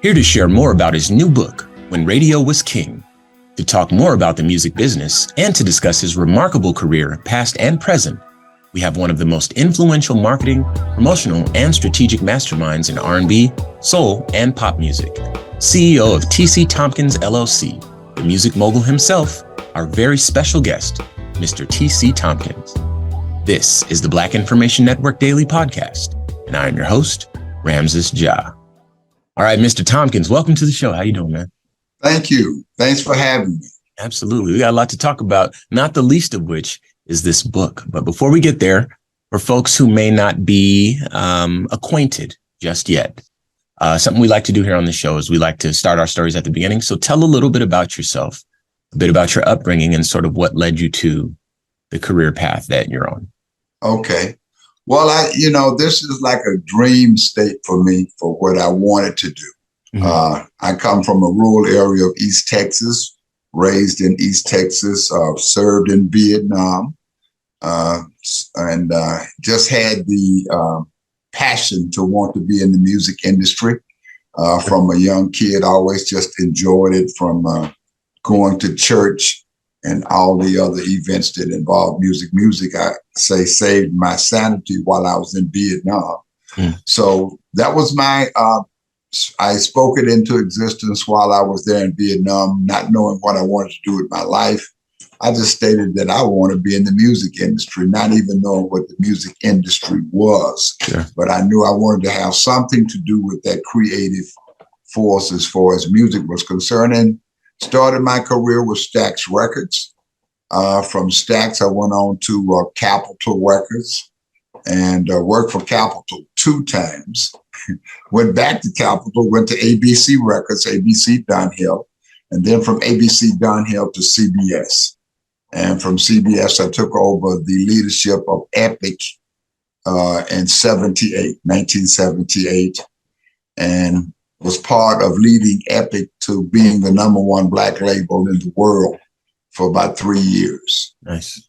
here to share more about his new book, When Radio Was King, to talk more about the music business and to discuss his remarkable career, past and present. We have one of the most influential marketing, promotional, and strategic masterminds in R&B, soul, and pop music, CEO of TC Thompkins, LLC, the music mogul himself, our very special guest, Mr. TC Thompkins. This is the Black Information Network Daily Podcast, and I am your host, Ramses Ja. All right, Mr. Thompkins, welcome to the show. How you doing, man? Thank you. Thanks for having me. Absolutely. We got a lot to talk about, not the least of which is this book. But before we get there, for folks who may not be acquainted just yet, something we like to do here on the show is we like to start our stories at the beginning. So tell a little bit about yourself, a bit about your upbringing, and sort of what led you to the career path that you're on. Okay. Well, this is like a dream state for me for what I wanted to do. Mm-hmm. I come from a rural area of East Texas, raised in East Texas, served in Vietnam, and just had the passion to want to be in the music industry. From a young kid, I always just enjoyed it, from going to church and all the other events that involve music. Music, I say, saved my sanity while I was in Vietnam. Mm. So that was I spoke it into existence while I was there in Vietnam, not knowing what I wanted to do with my life. I just stated that I want to be in the music industry, not even knowing what the music industry was. Sure. But I knew I wanted to have something to do with that creative force as far as music was concerned. And started my career with Stax Records. From Stax, I went on to Capitol Records and worked for Capitol 2 times. Went back to Capitol, went to ABC Records, ABC Dunhill, and then from ABC Dunhill to CBS. And from CBS, I took over the leadership of Epic in 1978, and was part of leading Epic to being the #1 Black label in the world for about 3 years. Nice.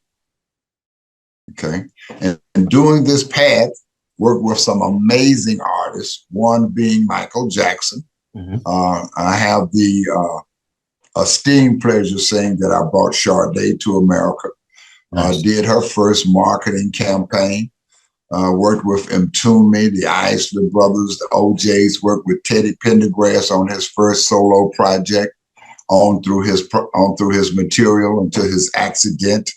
Okay. And doing this path, worked with some amazing artists, one being Michael Jackson. Mm-hmm. I have the esteemed pleasure saying that I brought Sade to America. Nice. Did her first marketing campaign. Worked with Mtume, the Isley Brothers, the OJs. Worked with Teddy Pendergrass on his first solo project, on through his material until his accident.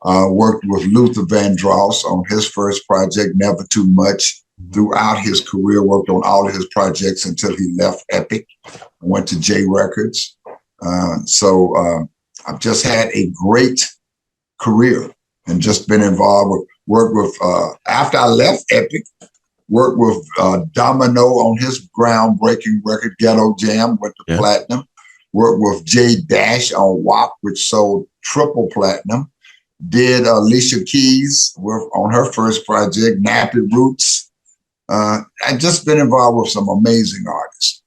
Worked with Luther Vandross on his first project, Never Too Much. Throughout his career, worked on all of his projects until he left Epic. Went to J Records. So I've just had a great career and just been involved with. Worked with, after I left Epic, worked with Domino on his groundbreaking record, Ghetto Jam, went to platinum. Worked with Jay Dash on WAP, which sold triple platinum. Did Alicia Keys on her first project, Nappy Roots. I've just been involved with some amazing artists.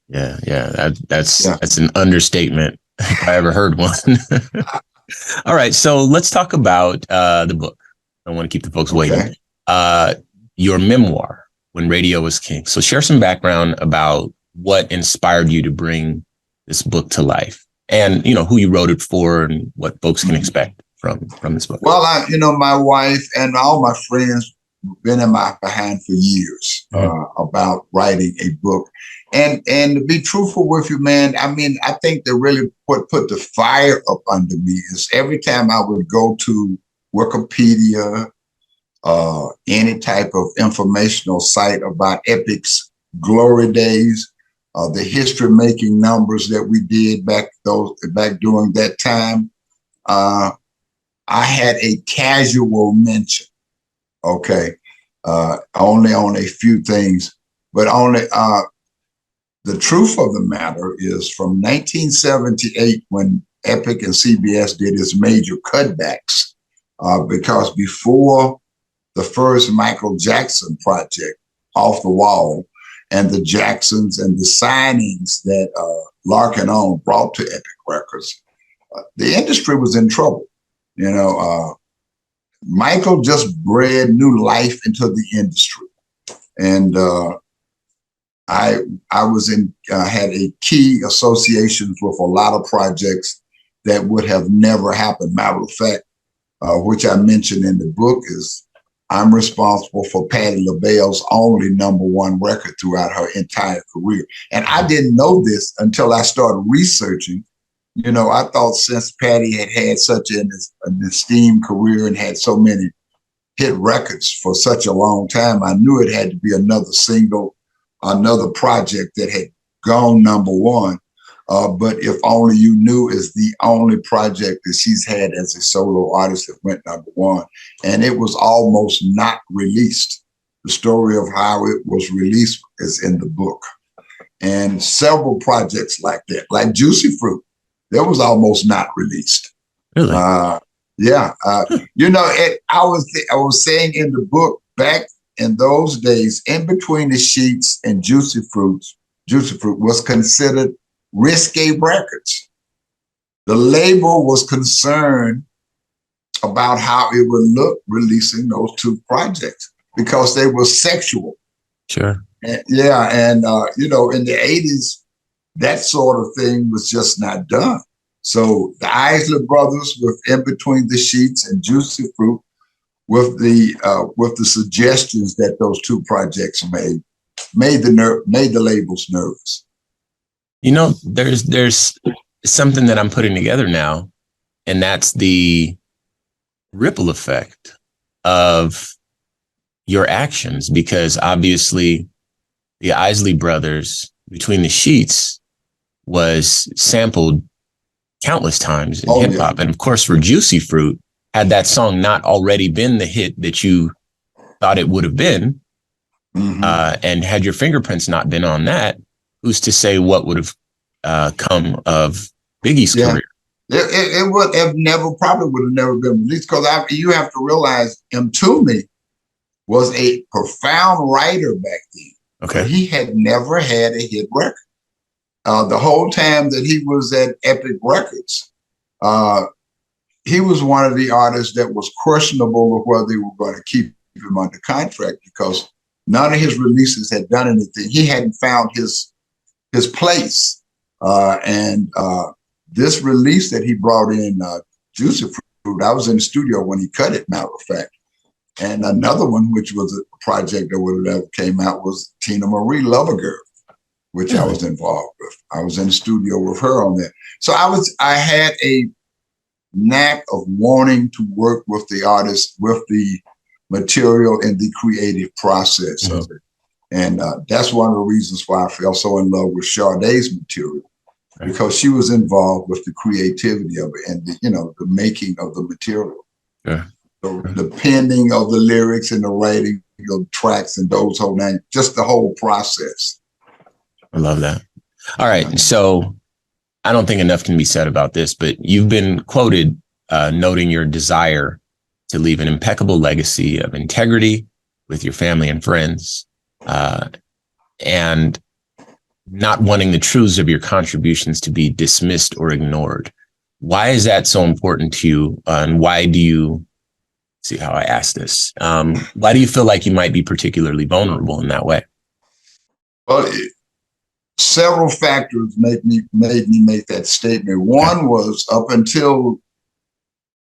That's an understatement if I ever heard one. All right, so let's talk about the book. I don't want to keep the folks waiting. Your memoir, When Radio Was King. So share some background about what inspired you to bring this book to life, and who you wrote it for, and what folks can expect from this book. Well, my wife and all my friends been in my behind for years about writing a book, and to be truthful with you, man, I think that really put the fire up under me is every time I would go to Wikipedia, any type of informational site about Epic's glory days, the history-making numbers that we did back during that time. I had a casual mention, only on a few things, but only the truth of the matter is from 1978 when Epic and CBS did its major cutbacks. Because before the first Michael Jackson project, Off the Wall, and the Jacksons and the signings that Larkin On brought to Epic Records, the industry was in trouble. Michael just bred new life into the industry. And I was in had a key associations with a lot of projects that would have never happened. Matter of fact, which I mentioned in the book, is I'm responsible for Patti LaBelle's only #1 record throughout her entire career. And I didn't know this until I started researching. You know, I thought since Patti had had such an esteemed career and had so many hit records for such a long time, I knew it had to be another single, another project that had gone #1. But If Only You Knew is the only project that she's had as a solo artist that went #1. And it was almost not released. The story of how it was released is in the book. And several projects like that, like Juicy Fruit, that was almost not released. Really? Yeah. You know, I was saying in the book, back in those days, In Between the Sheets and Juicy Fruit was considered risque records. The label was concerned about how it would look releasing those two projects because they were sexual. Sure. And, you know, in the 80s, that sort of thing was just not done. So the Isley Brothers with In Between the Sheets and Juicy Fruit, with the suggestions that those two projects made the labels nervous. You know, there's something that I'm putting together now, and that's the ripple effect of your actions, because obviously the Isley Brothers, Between the Sheets, was sampled countless times in hip hop. And of course, for Juicy Fruit, had that song not already been the hit that you thought it would have been, and had your fingerprints not been on that, who's to say what would have come of Biggie's career? It would have probably would have never been released, because you have to realize Mtume was a profound writer back then. Okay. But he had never had a hit record. The whole time that he was at Epic Records, he was one of the artists that was questionable of whether they were going to keep him under contract, because none of his releases had done anything. He hadn't found his place. This release that he brought in, Juicy Fruit, I was in the studio when he cut it, matter of fact. And another one, which was a project that would have never came out, was Tina Marie, Lover Girl, which I was involved with. I was in the studio with her on that. So I had a knack of wanting to work with the artist, with the material and the creative process of it. And that's one of the reasons why I fell so in love with Sade's material, because she was involved with the creativity of it and the making of the material. Yeah. The penning of the lyrics and the writing of tracks and those whole nine, just the whole process. I love that. All right. So I don't think enough can be said about this, but you've been quoted noting your desire to leave an impeccable legacy of integrity with your family and friends, and not wanting the truths of your contributions to be dismissed or ignored. Why is that so important to you? And why do you see how I ask this? Why do you feel like you might be particularly vulnerable in that way? Well, several factors made me make that statement. One was up until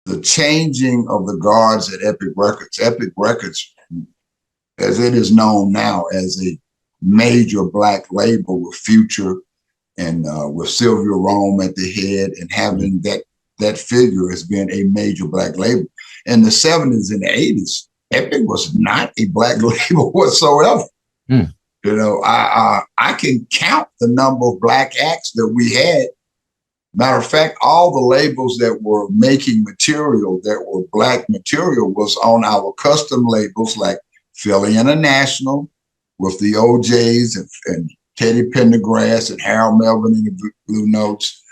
the changing of the guards at Epic Records, as it is known now as a major Black label with Future and with Sylvia Rome at the head, and having that figure as being a major Black label. In the 70s and the 80s, Epic was not a Black label whatsoever. You know, I can count the number of Black acts that we had. Matter of fact, all the labels that were making material that were Black material was on our custom labels, like Philly International with the OJs and Teddy Pendergrass and Harold Melvin and the Blue Notes.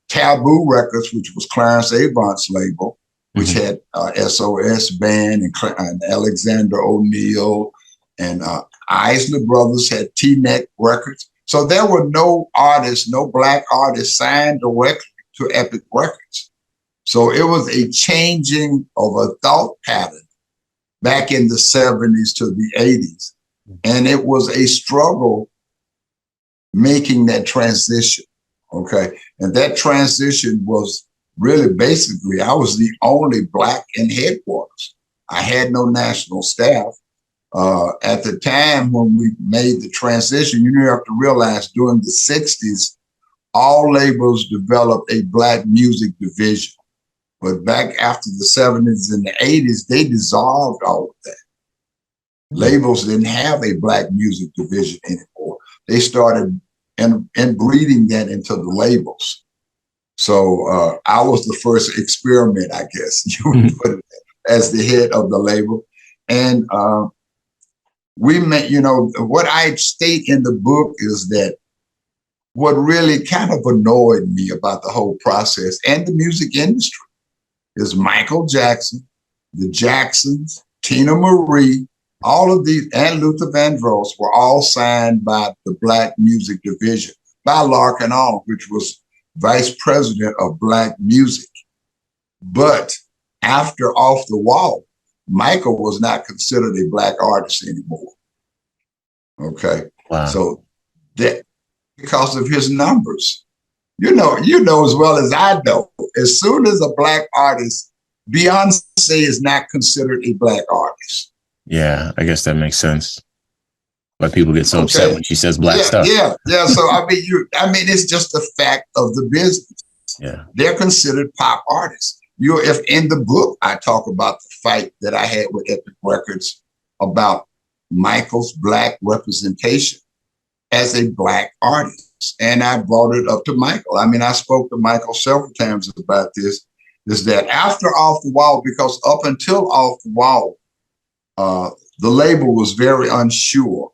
Taboo Records, which was Clarence Avant's label, which had SOS Band and Alexander O'Neal, and Isley Brothers had T-Neck Records. So there were no Black artists signed directly to Epic Records. So it was a changing of a thought pattern back in the 70s to the 80s. And it was a struggle making that transition. Okay. And that transition was really basically, I was the only Black in headquarters. I had no national staff. At the time when we made the transition, you have to realize during the 60s, all labels developed a Black music division. But back after the 70s and the 80s, they dissolved all of that. Labels didn't have a Black music division anymore. They started breeding that into the labels. So I was the first experiment, I guess, you would put it, as the head of the label. And we met, what I state in the book is that what really kind of annoyed me about the whole process and the music industry is Michael Jackson, the Jacksons, Tina Marie, all of these, and Luther Vandross were all signed by the Black music division, by Larkin All, which was vice president of Black music. But after Off the Wall, Michael was not considered a Black artist anymore. Okay. Wow. So that because of his numbers, you know as well as I know, as soon as a Black artist, Beyonce is not considered a Black artist. Yeah, I guess that makes sense. Why people get so upset when she says Black stuff. Yeah. So I mean, it's just a fact of the business. Yeah, they're considered pop artists. If in the book I talk about the fight that I had with Epic Records about Michael's Black representation as a Black artist, and I brought it up to Michael. I mean, I spoke to Michael several times about this. Is that after Off the Wall, because up until Off the Wall, the label was very unsure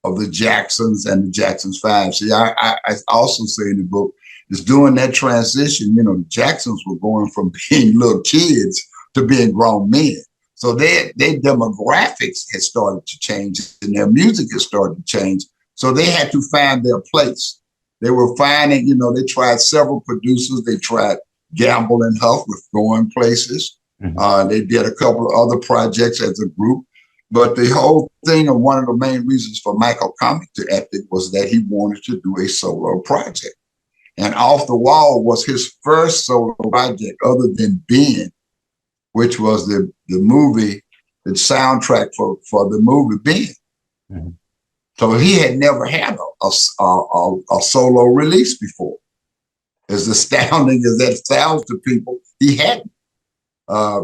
of the Jacksons and the Jacksons 5. See, I also say in the book, is during that transition, the Jacksons were going from being little kids to being grown men. So their demographics had started to change and their music had started to change. So they had to find their place. They were finding, they tried several producers. They tried Gamble and Huff with Going Places. Mm-hmm. They did a couple of other projects as a group. But the whole thing, and one of the main reasons for Michael coming to Epic was that he wanted to do a solo project. And Off the Wall was his first solo project other than Ben, which was the movie, the soundtrack for the movie Ben. Mm-hmm. So he had never had a solo release before. As astounding as that sounds to people, he hadn't.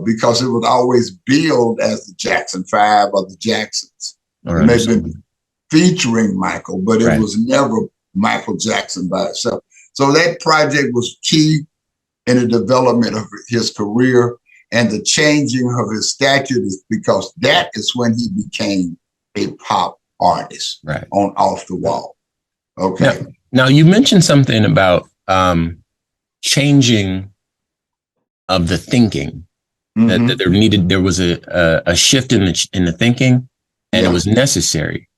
Because it was always billed as the Jackson 5 or the Jacksons. It may have been featuring Michael, but it was never Michael Jackson by itself. So that project was key in the development of his career and the changing of his stature, is because that is when he became a pop artist on Off the Wall. Okay. Now you mentioned something about changing of the thinking. Mm-hmm. That there was a shift in the thinking, and it was necessary.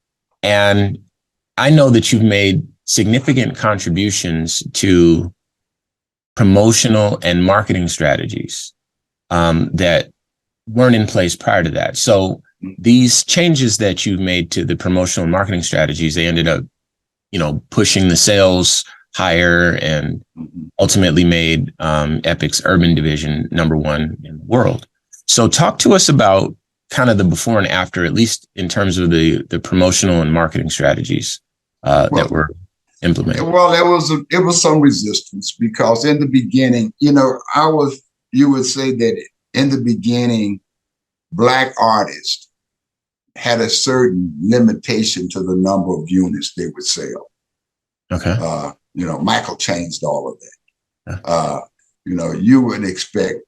And I know that you've made significant contributions to promotional and marketing strategies that weren't in place prior to that. So these changes that you've made to the promotional and marketing strategies, they ended up, pushing the sales higher and ultimately made Epic's urban division #1 in the world. So talk to us about kind of the before and after, at least in terms of the promotional and marketing strategies that were implemented. Well, it was some resistance because in the beginning, you would say that in the beginning, Black artists had a certain limitation to the number of units they would sell. Okay. Michael changed all of that. You would expect,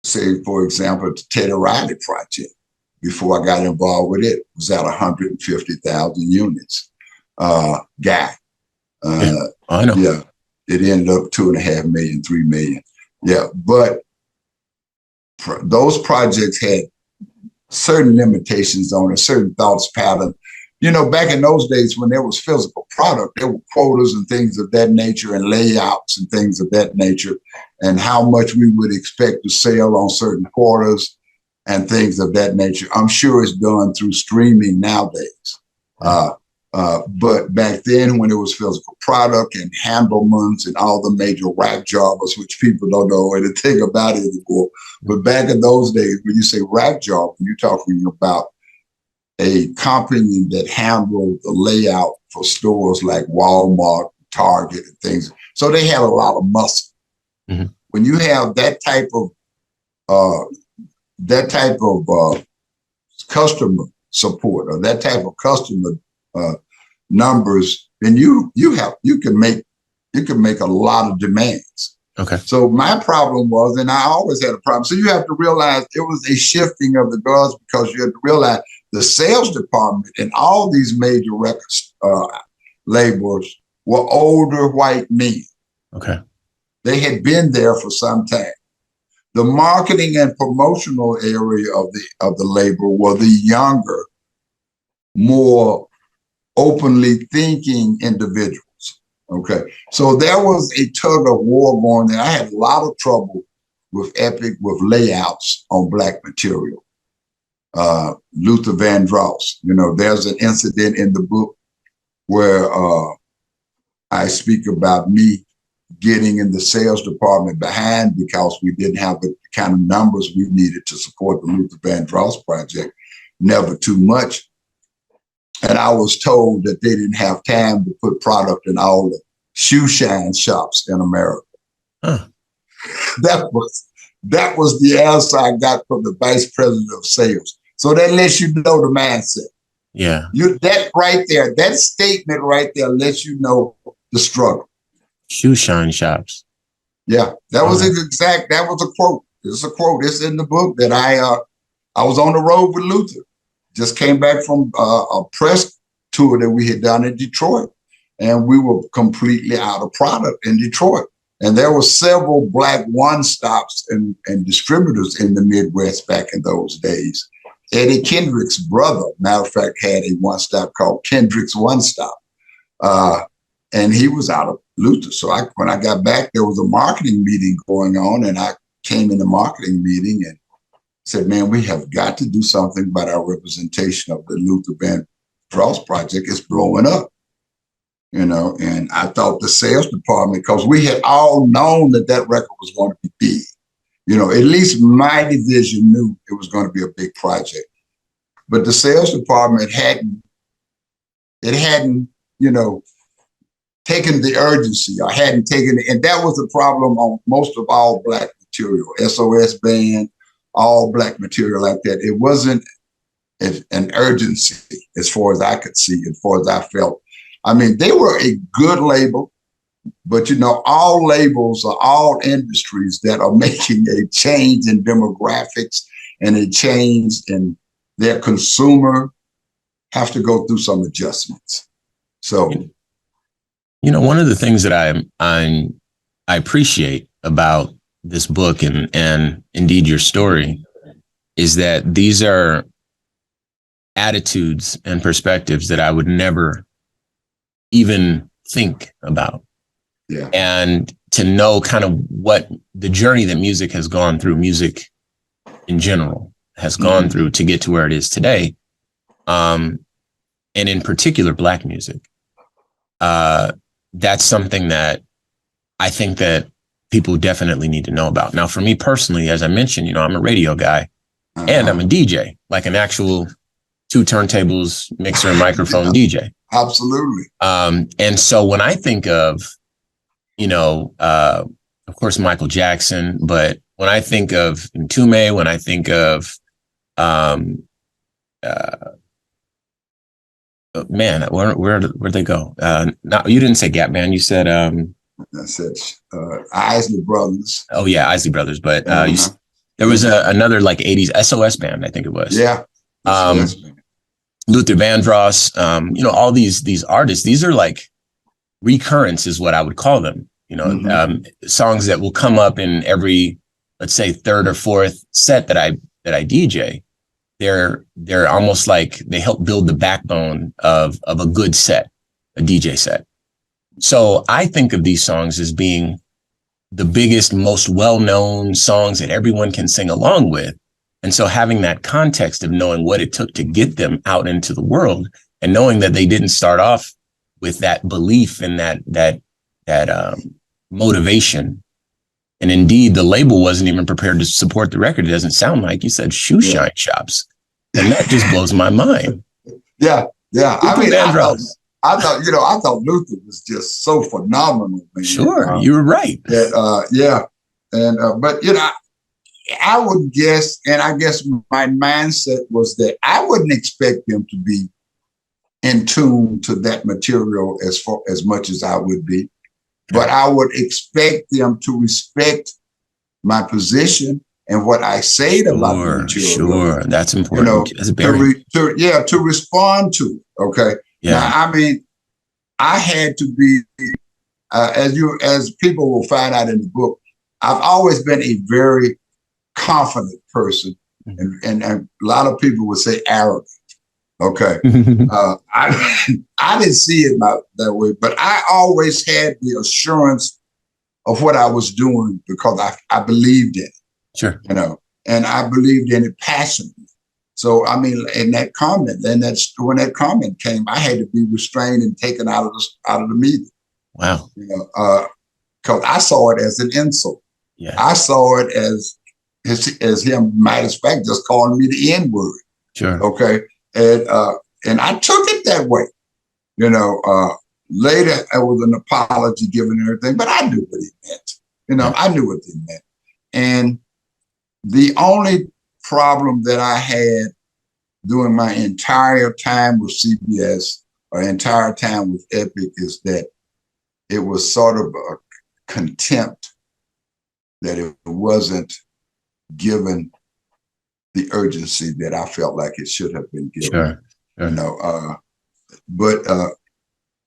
say, for example, the Teddy Riley project, before I got involved with it, was at 150,000 units. I know. Yeah, it ended up 2.5 million, 3 million. Yeah, but those projects had certain limitations on a certain thoughts pattern. Back in those days when there was physical product, there were quotas and things of that nature and layouts and things of that nature, and how much we would expect to sell on certain quarters and things of that nature. I'm sure it's done through streaming nowadays. But back then, when it was physical product and Handelman's and all the major rap jobbers, which people don't know anything about it anymore. But back in those days, when you say rap job, you're talking about a company that handled the layout for stores like Walmart, Target, and things. So they had a lot of muscle. Mm-hmm. When you have that type of customer support or that type of customer numbers, then you can make a lot of demands. Okay. So my problem was, and I always had a problem. So you have to realize it was a shifting of the guards, because you have to realize the sales department and all these major records labels were older white men. Okay. They had been there for some time. The marketing and promotional area of the label were the younger, more openly thinking individuals. Okay. So there was a tug of war going there. I had a lot of trouble with Epic with layouts on Black material. Luther Vandross, there's an incident in the book where I speak about me getting in the sales department behind because we didn't have the kind of numbers we needed to support the Luther Vandross project, never too much. And I was told that they didn't have time to put product in all the shoe shine shops in America. Huh. That was the answer I got from the vice president of sales. So that lets you know the mindset. Yeah. That right there, that statement right there lets you know the struggle. Shoe shine shops. Yeah, that was a quote. It's a quote. It's in the book that I was on the road with Luther. Just came back from a press tour that we had done in Detroit, and we were completely out of product in Detroit. And there were several Black one-stops and distributors in the Midwest back in those days. Eddie Kendrick's brother, matter of fact, had a one-stop called Kendrick's One Stop. And he was out of Luther. So when I got back, there was a marketing meeting going on, and I came in the marketing meeting and said, man, we have got to do something about our representation of the Luther Vandross project. It's blowing up, and I thought the sales department, because we had all known that record was going to be big. At least my division knew it was going to be a big project, but the sales department hadn't, taken the urgency or hadn't taken it. And that was the problem on most of all Black material, SOS Band, all Black material like that. It wasn't an urgency as far as I could see, as far as I felt. I mean, they were a good label, but all labels are all industries that are making a change in demographics and a change in their consumer have to go through some adjustments. So, one of the things that I appreciate about this book and indeed your story is that these are attitudes and perspectives that I would never even think about. Yeah. And to know kind of what the journey that music has gone through, music in general has gone through to get to where it is today. And in particular, Black music. That's something that I think that people definitely need to know about. Now, for me personally, as I mentioned, I'm a radio guy and I'm a DJ, like an actual 2 turntables, mixer, and microphone DJ. Absolutely. And so when I think of, of course, Michael Jackson, but when I think of Ntume, when I think of, man, where'd they go? You didn't say Gap Band. You said, I said Isley Brothers. Oh yeah, Isley Brothers. But there was another like 80s SOS Band, I think it was. Yeah. Luther Vandross, all these artists, these are like recurrence is what I would call them. Songs that will come up in every, let's say, 3rd or 4th set that I DJ. They're almost like they help build the backbone of a good set, a DJ set. So I think of these songs as being the biggest, most well-known songs that everyone can sing along with. And so having that context of knowing what it took to get them out into the world and knowing that they didn't start off with that belief and that motivation. And indeed, the label wasn't even prepared to support the record. It doesn't sound like. You said shoe shine shops. And that just blows my mind. Yeah. I mean, I thought Luther was just so phenomenal, man. Sure, you were right. But I would guess, and I guess my mindset was that I wouldn't expect them to be in tune to that material as much as I would be, but I would expect them to respect my position and what I say about the material. Sure, that's important. To respond to it. Okay. Yeah. Now, I mean, I had to be, as people will find out in the book, I've always been a very confident person, and a lot of people would say arrogant. Okay. I didn't see it that way, but I always had the assurance of what I was doing because I believed in it. Sure. And I believed in it passionately. So, I mean, in that comment, when that comment came, I had to be restrained and taken out of the meeting. Wow. Because I saw it as an insult. Yeah. I saw it as him, matter of fact, just calling me the N-word. Sure. Okay. And I took it that way. Later it was an apology given and everything, but I knew what it meant. I knew what it meant. And the only problem that I had during my entire time with CBS or entire time with Epic is that it was sort of a contempt that it wasn't given the urgency that I felt like it should have been given. Sure. But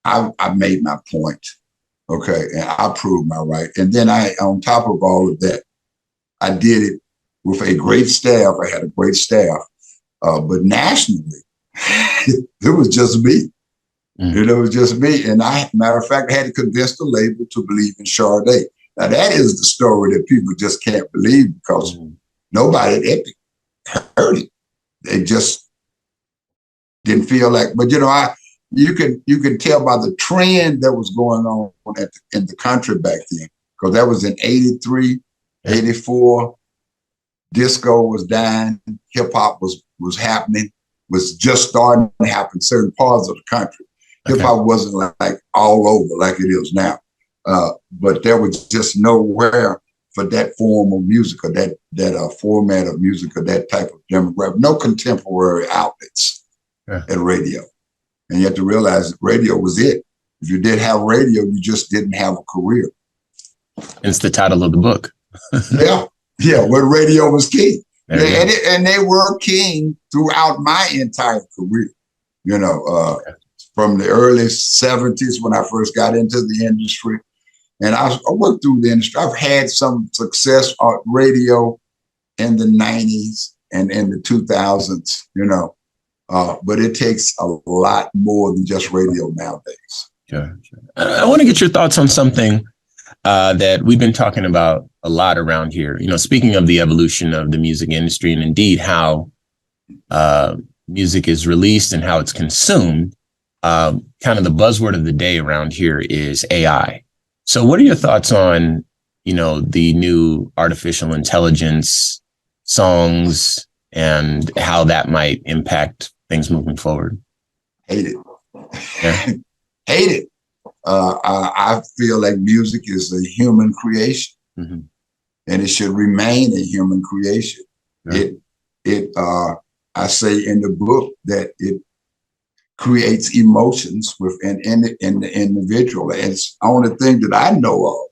I made my point. Okay. And I proved my right. And then on top of all of that, I did it with a great staff. I had a great staff, but nationally, it was just me. It was just me. And matter of fact, I had to convince the label to believe in Sade. Now that is the story that people just can't believe because nobody at Epic heard it. They just didn't feel like. But you can tell by the trend that was going on in the country back then, because that was in 83, 84. Disco was dying, hip hop was happening, was just starting to happen in certain parts of the country. Hip hop wasn't like all over like it is now. But there was just nowhere for that form of music or that format of music or that type of demographic. No contemporary outlets at radio. And you have to realize that radio was it. If you did have radio, you just didn't have a career. It's the title of the book. When radio was king. And they were king throughout my entire career. From the early 70s when I first got into the industry. And I worked through the industry. I've had some success on radio in the 90s and in the 2000s, but it takes a lot more than just radio nowadays. Sure. I want to get your thoughts on something that we've been talking about a lot around here. Speaking of the evolution of the music industry and indeed how music is released and how it's consumed, kind of the buzzword of the day around here is AI. So what are your thoughts on, the new artificial intelligence songs and how that might impact things moving forward? Hate it. Yeah. Hate it. I feel like music is a human creation, and it should remain a human creation. Yeah. I say in the book that it creates emotions within the individual. And it's the only thing that I know of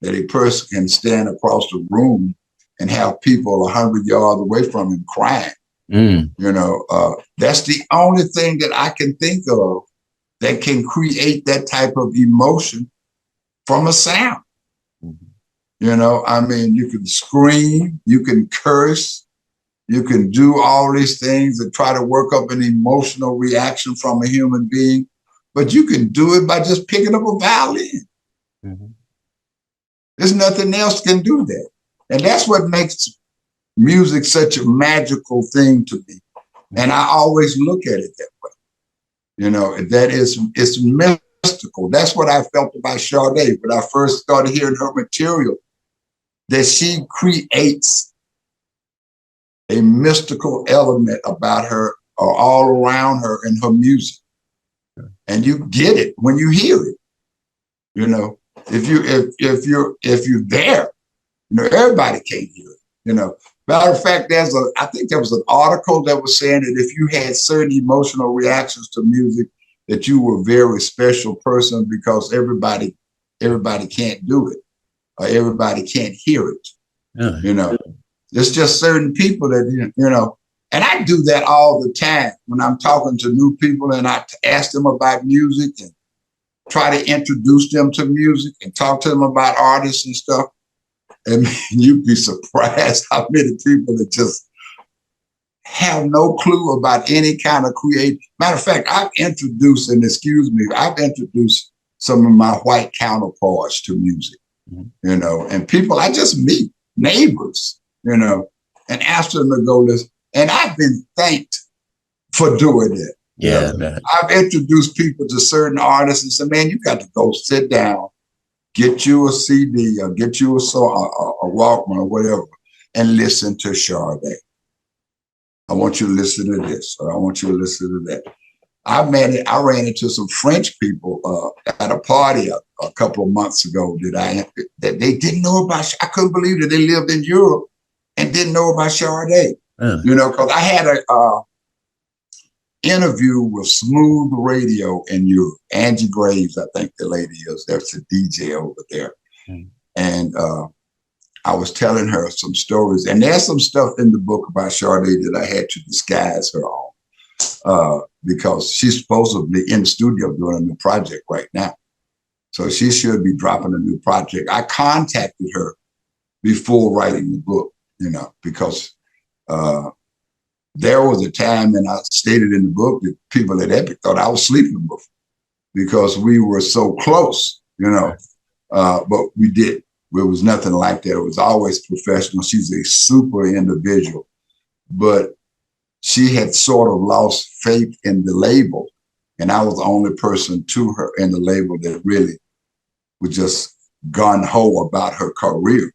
that a person can stand across the room and have people 100 yards away from him crying. That's the only thing that I can think of that can create that type of emotion from a sound. You can scream, you can curse, you can do all these things and try to work up an emotional reaction from a human being, but you can do it by just picking up a violin. There's nothing else can do that. And that's what makes music such a magical thing to me. And I always look at it that way. That it's mystical. That's what I felt about Sade when I first started hearing her material, that she creates a mystical element about her or all around her in her music. And you get it when you hear it. If you're there, everybody can't hear it. Matter of fact, I think there was an article that was saying that if you had certain emotional reactions to music, that you were a very special person because everybody can't do it or everybody can't hear it. Yeah. It's just certain people that, and I do that all the time when I'm talking to new people and I ask them about music and try to introduce them to music and talk to them about artists and stuff. And you'd be surprised how many people that just have no clue about any kind of creative. Matter of fact, I've introduced some of my white counterparts to music, and people I just meet, neighbors, and ask them to go listen. And I've been thanked for doing it. Yeah. I've introduced people to certain artists and said, man, you got to go sit down, get you a CD or get you a Walkman or whatever, and listen to Sade. I want you to listen to this, or I want you to listen to that. I ran into some French people at a party a couple of months ago that they didn't know about. I couldn't believe that they lived in Europe and didn't know about Sade. Because I had a interview with Smooth Radio in Europe. Angie Graves, I think the lady is. There's a DJ over there. And I was telling her some stories. And there's some stuff in the book about Sade that I had to disguise her on because she's supposedly in the studio doing a new project right now. So she should be dropping a new project. I contacted her before writing the book, because there was a time, and I stated in the book, that people at Epic thought I was sleeping with her because we were so close, but we didn't. It was nothing like that. It was always professional. She's a super individual, but she had sort of lost faith in the label. And I was the only person to her in the label that really was just gung-ho about her career,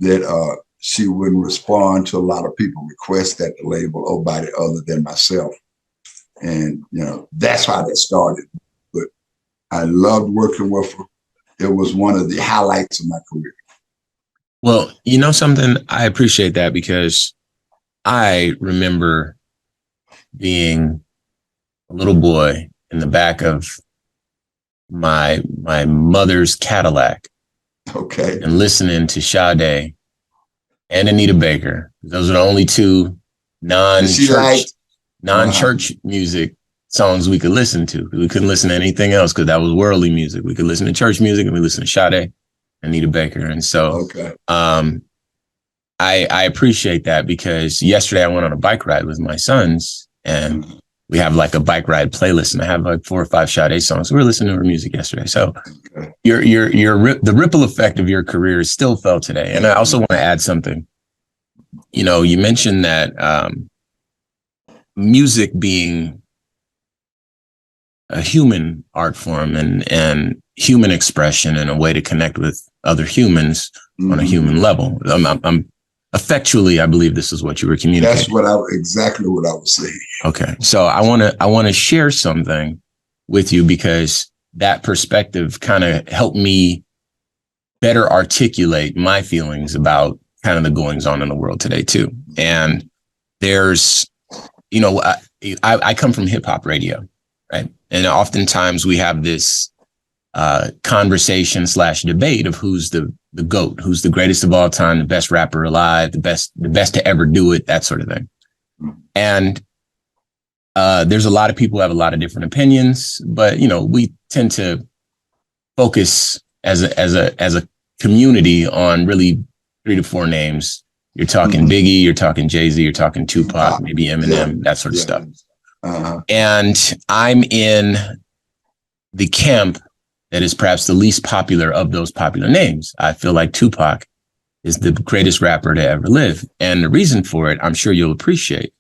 that she wouldn't respond to a lot of people requests at the label, nobody other than myself. And, that's how that started. But I loved working with her. It was one of the highlights of my career. Well, something, I appreciate that because I remember being a little boy in the back of my mother's Cadillac. Okay. And listening to Sade and Anita Baker. Those are the only two non-church music songs we could listen to. We couldn't listen to anything else because that was worldly music. We could listen to church music and we listen to Sade, Anita Baker. And so I appreciate that because yesterday I went on a bike ride with my sons and we have like a bike ride playlist and I have like 4 or 5 Sade songs. We were listening to her music yesterday. So the ripple effect of your career is still felt today. And I also want to add something. You mentioned that music being a human art form and human expression and a way to connect with other humans on a human level. I'm effectually, I believe this is what you were communicating. That's exactly what I was saying. Okay. So I want to share something with you because that perspective kind of helped me better articulate my feelings about kind of the goings on in the world today too. And there's, I come from hip hop radio, right? And oftentimes we have this conversation / debate of who's the GOAT, who's the greatest of all time, the best rapper alive, the best to ever do it, that sort of thing. And there's a lot of people who have a lot of different opinions, but we tend to focus as a community on really 3 to 4 names. You're talking Biggie, you're talking Jay-Z, you're talking Tupac, maybe Eminem, that sort of stuff. And I'm in the camp that is perhaps the least popular of those popular names. I feel like Tupac is the greatest rapper to ever live. And the reason for it, I'm sure you'll appreciate.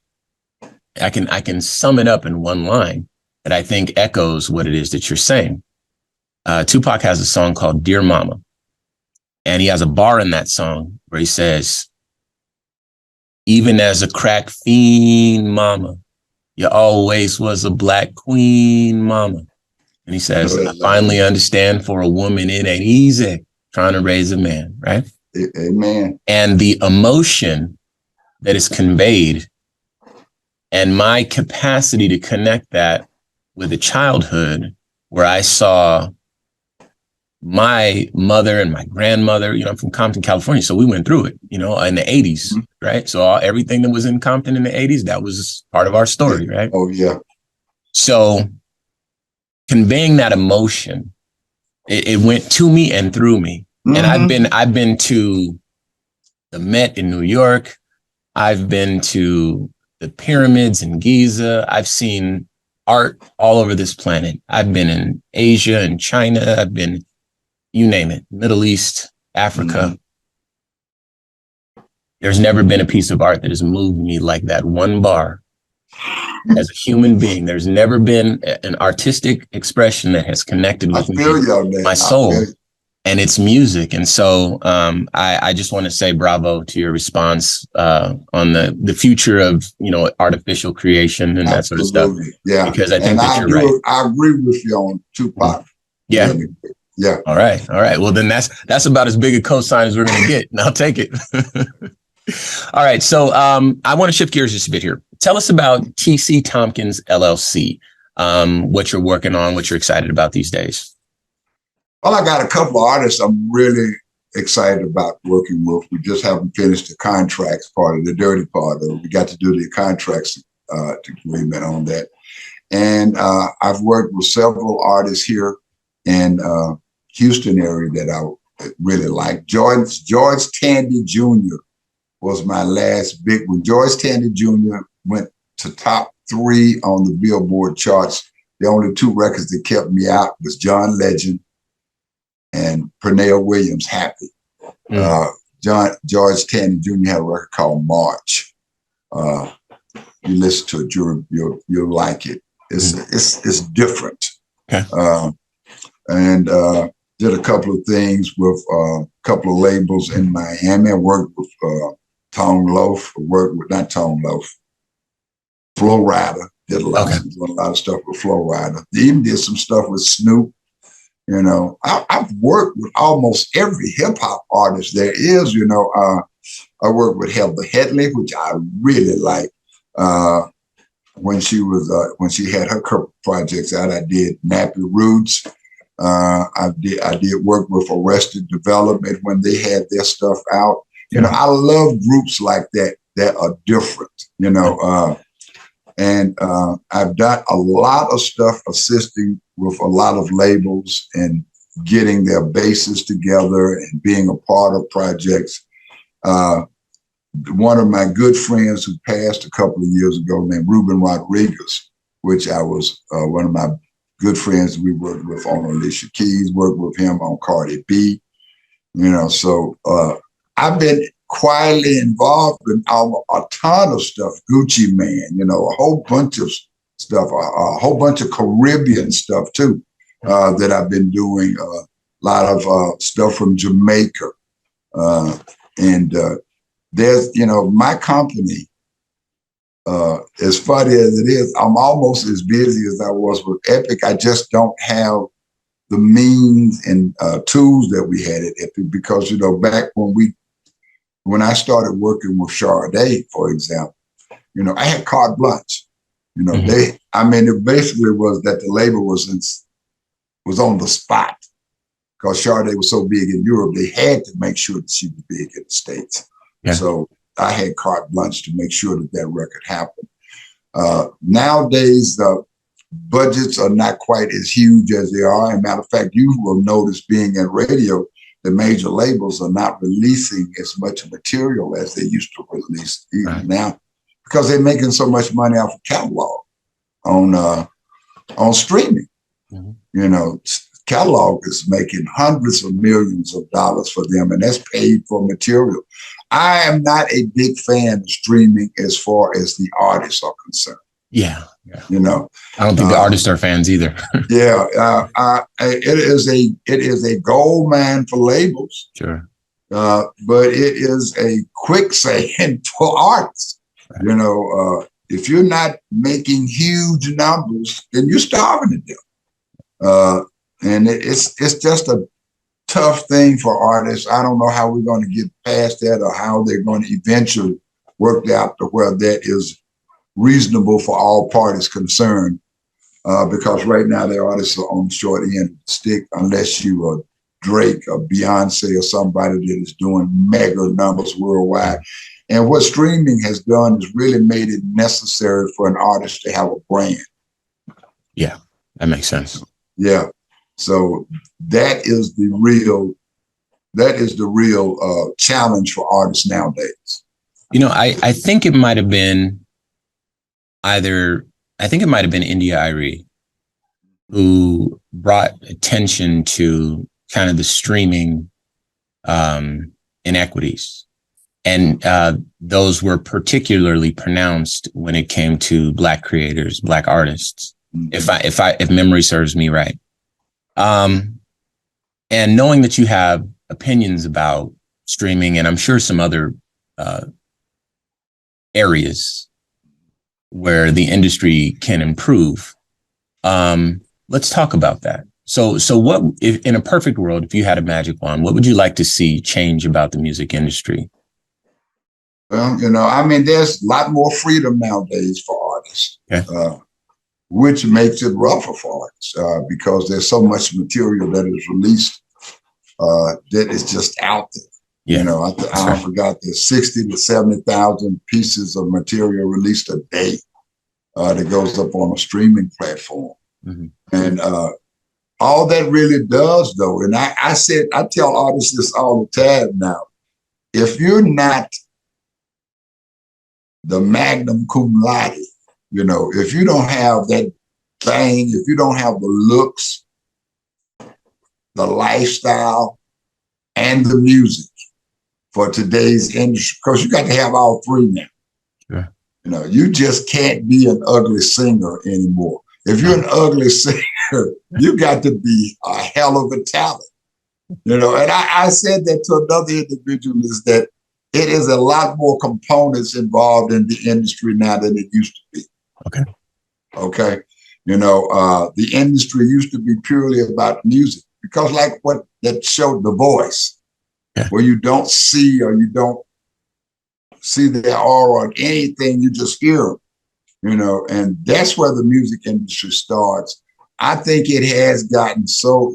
I can sum it up in one line. that I think echoes what it is that you're saying. Tupac has a song called Dear Mama. And he has a bar in that song where he says, even as a crack fiend, mama, you always was a black queen, mama. And he says, I finally understand for a woman, it ain't easy trying to raise a man, right? Amen. And the emotion that is conveyed and my capacity to connect that with a childhood where I saw my mother and my grandmother, I'm from Compton, California. So we went through it, in the 80s, right? So everything that was in Compton in the 80s, that was part of our story, right? Oh, yeah. So conveying that emotion, it went to me and through me. And I've been to the Met in New York. I've been to the pyramids in Giza. I've seen art all over this planet. I've been in Asia and China. I've been, you name it, Middle East, Africa. There's never been a piece of art that has moved me like that one bar. As a human being, there's never been an artistic expression that has connected with me, my soul, and it's music. And so I just want to say bravo to your response on the future of, artificial creation and that sort of stuff. Yeah. Because I think that you're right. I agree with you on Tupac. Yeah. Really. Yeah. All right. Well, then that's about as big a cosign as we're going to get. And I'll take it. All right. So I want to shift gears just a bit here. Tell us about TC Thompkins LLC, what you're working on, what you're excited about these days. Well, I got a couple of artists I'm really excited about working with. We just haven't finished the contracts part of the dirty part of it. We got to do the contracts agreement on that. And I've worked with several artists here in Houston area that I really like. George Tandy Jr. was my last big one. George Tandy Jr. went to top 3 on the Billboard charts. The only 2 records that kept me out was John Legend and Pernell Williams' Happy. George Tandy Jr. had a record called March. You listen to it, you'll like it. It's different. Okay. And did a couple of things with a couple of labels in Miami. I worked with Tone Loaf, Flow Rider. Did a lot of stuff with Flow Rider. Even did some stuff with Snoop. I've worked with almost every hip hop artist there is. I worked with Heather Headley, which I really like. When she had her couple projects out, I did Nappy Roots. I did work with Arrested Development when they had their stuff out. I love groups like that are different. And I've done a lot of stuff assisting with a lot of labels and getting their bases together and being a part of projects. One of my good friends who passed a couple of years ago named Ruben Rodriguez, which I was one of my good friends we worked with on Alicia Keys, worked with him on Cardi B. So I've been quietly involved in a ton of stuff. Gucci Mane, a whole bunch of stuff, a whole bunch of Caribbean stuff too, that I've been doing. A lot of stuff from Jamaica. And there's, my company, as funny as it is, I'm almost as busy as I was with Epic. I just don't have the means and tools that we had at Epic because, back when I started working with Sade, for example, I had carte blanche. It basically was that the label was on the spot because Sade was so big in Europe, they had to make sure that she was big in the States. Yeah. So I had carte blanche to make sure that record happened. Nowadays, budgets are not quite as huge as they are. As a matter of fact, you will notice being in radio, the major labels are not releasing as much material as they used to release even now because they're making so much money off of catalog on streaming. Catalog is making hundreds of millions of dollars for them, and that's paid for material. I am not a big fan of streaming as far as the artists are concerned. Yeah. Yeah. You know, I don't think the artists are fans either. Yeah. It is a gold mine for labels. Sure. But it is a quicksand for artists. Right. You know, if you're not making huge numbers, then you're starving to death. And it's just a tough thing for artists. I don't know how we're going to get past that or how they're going to eventually work out to where that is reasonable for all parties concerned. Because right now the artists are on the short end of the stick unless you are Drake or Beyonce or somebody that is doing mega numbers worldwide. And what streaming has done is really made it necessary for an artist to have a brand. Yeah, that makes sense. Yeah. So that is the real challenge for artists nowadays. You know, I think it might have been India Irie who brought attention to kind of the streaming inequities. And those were particularly pronounced when it came to Black creators, Black artists, if memory serves me right. And knowing that you have opinions about streaming, and I'm sure some other areas where the industry can improve, let's talk about that. So what, if in a perfect world, if you had a magic wand, what would you like to see change about the music industry? Well, you know, I mean, there's a lot more freedom nowadays for artists, okay. Which makes it rougher for artists because there's so much material that is released that is just out there. Yeah. You know, I forgot there's 60 to 70,000 pieces of material released a day that goes up on a streaming platform. Mm-hmm. And all that really does, though, and I tell artists this all the time now, if you're not the magnum cum laude, you know, if you don't have that thing, if you don't have the looks, the lifestyle, and the music for today's industry, because you got to have all three now. Sure. You know, you just can't be an ugly singer anymore. If you're an ugly singer, you got to be a hell of a talent. You know, and I said that to another individual, is that it is a lot more components involved in the industry now than it used to be. Okay. Okay. You know, the industry used to be purely about music because like what that showed The Voice, yeah, where you don't see or you don't see their aura or anything, you just hear them, you know, and that's where the music industry starts. I think it has gotten so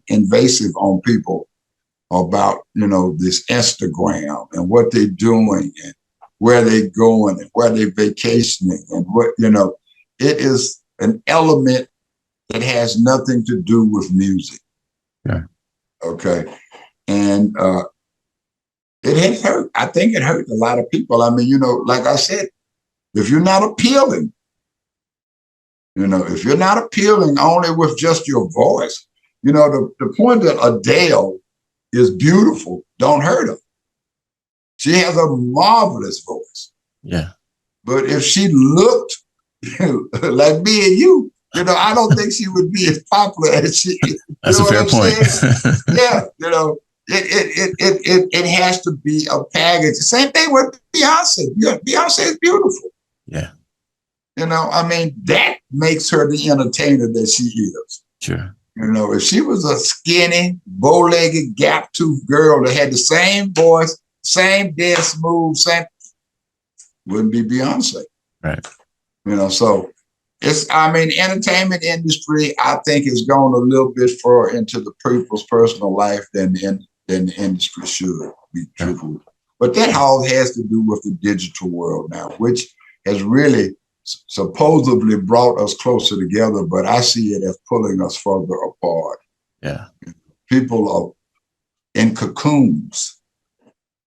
invasive on people about, you know, this Instagram and what they're doing and where they're going and where they're vacationing and what, you know, it is an element that has nothing to do with music. Yeah. Okay. And it has hurt. I think it hurt a lot of people. I mean, you know, like I said, if you're not appealing, you know, if you're not appealing only with just your voice, you know, the point that Adele is beautiful, don't hurt her. She has a marvelous voice. Yeah. But if she looked like me and you know, I don't think she would be as popular as she is. That's a fair point. Yeah, you know, it has to be a package. Same thing with Beyonce. Beyonce is beautiful. Yeah. You know, I mean, that makes her the entertainer that she is. Sure. You know, if she was a skinny, bow-legged, gap-toothed girl that had the same voice, same dead smooth, wouldn't be Beyonce. Right. You know, so entertainment industry, I think, has gone a little bit further into the people's personal life than the industry should be truthful. But that all has to do with the digital world now, which has really supposedly brought us closer together, but I see it as pulling us further apart. Yeah. People are in cocoons.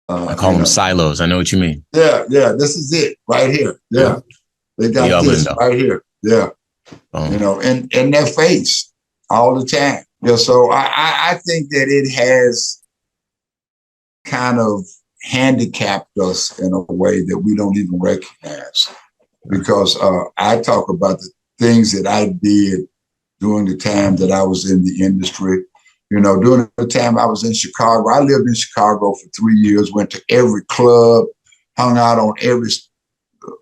I call them silos. I know what you mean. Yeah, yeah. This is it right here. Yeah. They got this right here. Yeah. You know, in their face all the time. Yeah. So I think that it has kind of handicapped us in a way that we don't even recognize. because I talk about the things that I did during the time that I was in the industry. You know, during the time I was in Chicago, I lived in Chicago for 3 years, went to every club, hung out on every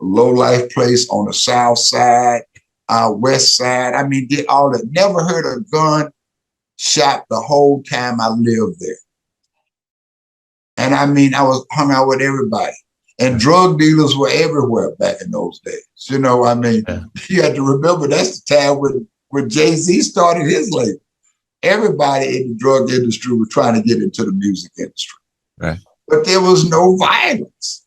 low-life place on the South Side, West Side. I mean, did all that. Never heard a gun shot the whole time I lived there. And I mean, I was hung out with everybody. And drug dealers were everywhere back in those days. You know, I mean, you have to remember that's the time when Jay-Z started his label. Everybody in the drug industry was trying to get into the music industry. Right. But there was no violence.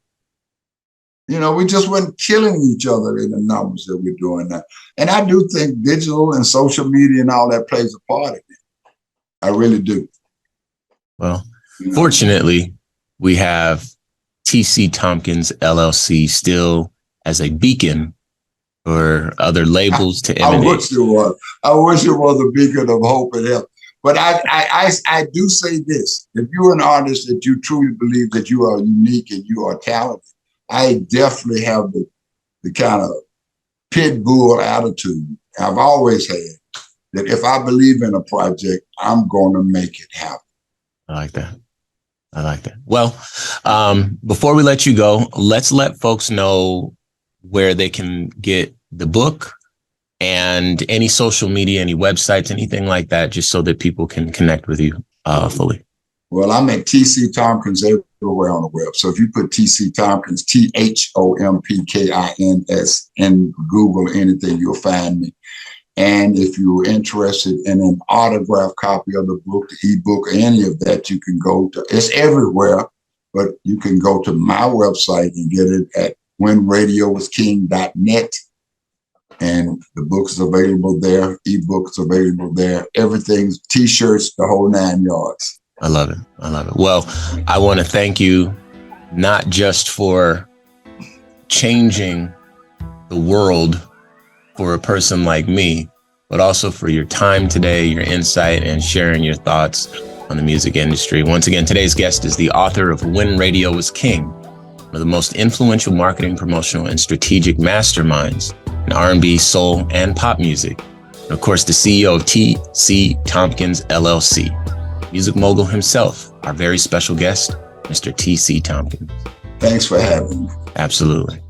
You know, we just weren't killing each other in the numbers that we're doing now. And I do think digital and social media and all that plays a part in it. I really do. Well, fortunately, we have TC Thompkins LLC still as a beacon for other labels to emanate. I wish it was a beacon of hope and help. But I do say this: if you're an artist that you truly believe that you are unique and you are talented, I definitely have the kind of pit bull attitude I've always had, that if I believe in a project, I'm going to make it happen. I like that. Well, before we let you go, let's let folks know where they can get the book and any social media, any websites, anything like that, just so that people can connect with you fully. Well, I'm at TC Thompkins everywhere on the web. So if you put TC Thompkins, THOMPKINS in Google, anything, you'll find me. And if you're interested in an autographed copy of the book, the ebook, any of that, you can go to, it's everywhere, but you can go to my website and get it at whenradiowasking.net. And the book is available there, ebooks available there, everything's t-shirts, the whole 9 yards. I love it. Well, I want to thank you not just for changing the world for a person like me, but also for your time today, your insight, and sharing your thoughts on the music industry. Once again, today's guest is the author of When Radio Was King, one of the most influential marketing, promotional, and strategic masterminds in R&B, soul, and pop music. And of course, the CEO of TC Thompkins LLC, music mogul himself, our very special guest, Mr. TC Thompkins. Thanks for having me. Absolutely.